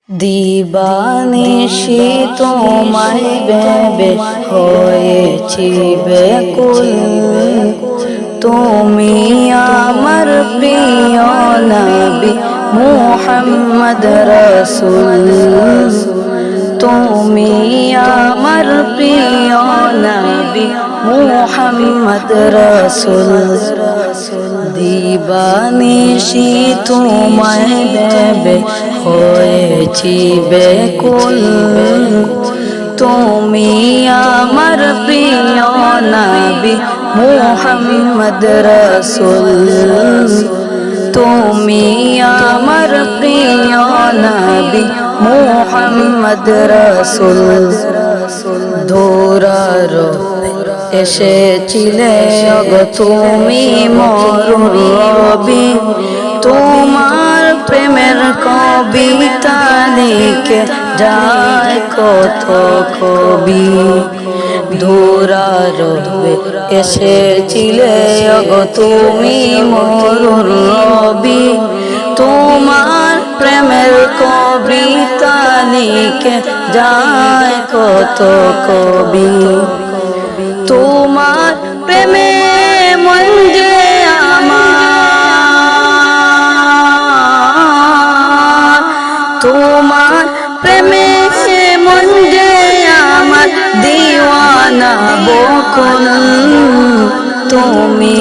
দিবানিশি তোমায় ভেবে হয়েছি ব্যাকুল, তুমি আমার প্রিয় নবী মুহাম্মদ রাসূল। তুমি আমার প্রিয় নবী মুহাম্মদ রাসূল। দিবানিশি তোমায় ভেবে হয়েছি ব্যাকুল, তুমি আমার প্রিয় নবী মুহাম্মদ রাসূল। তুমি আমার প্রিয় নবী মুহাম্মদ রাসূল। দৌড়ার এসেছিলে ওগো তুমি মরুর রবি, তোমার প্রেমের কবিতা লিখে যায় কত কবি। দৌড়ার এসেছিলে ওগো তুমি মরুর রবি, তোমার প্রেমের কবিতা লিখে যায় কত কবি। তোমার প্রেমে মন যে আমার, তোমার প্রেমে মন যে আমার দিওয়ানা বকুল। তুমি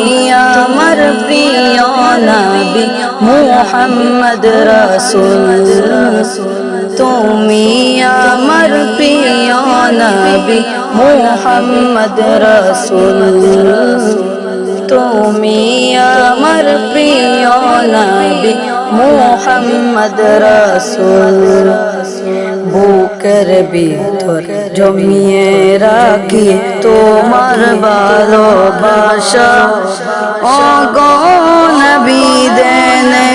আমার প্রিয় নবী মুহাম্মদ রাসূল। তুমি আমার প্রিয় নবী মুহাম্মদ রাসূল। তুমি আমার প্রিয় নবী মুহাম্মদ রাসূল। বুকের ভিতর জমিয়ে রাখি তোমার ভালোবাসা, ওগো নবী দেনে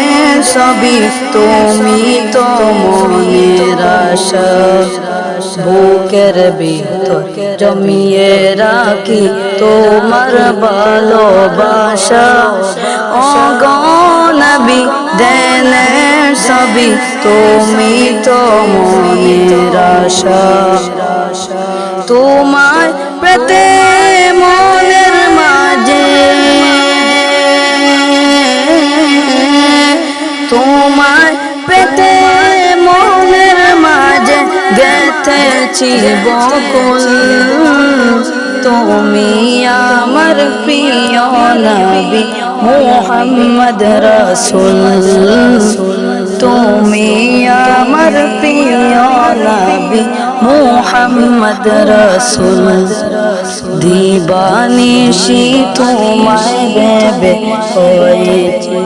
সবই তুমি তো মনের আশা। বুকের ভিতর জমিয়ে রাখি তোমার ভালোবাসা, ওগো নবী দেনে সবই তুমি তো মনের আশা। তোমার পেতে মনের মাঝে, তোমার পেতে মনের মাঝে গেঁথেছি বকুল। তুমি আমার প্রিয় নবী মুহাম্মদ রাসূল। তুমি আমার প্রিয় নবী মুহাম্মদ রাসূল। দিবানিশি তোমায় ভেবে হয়েছি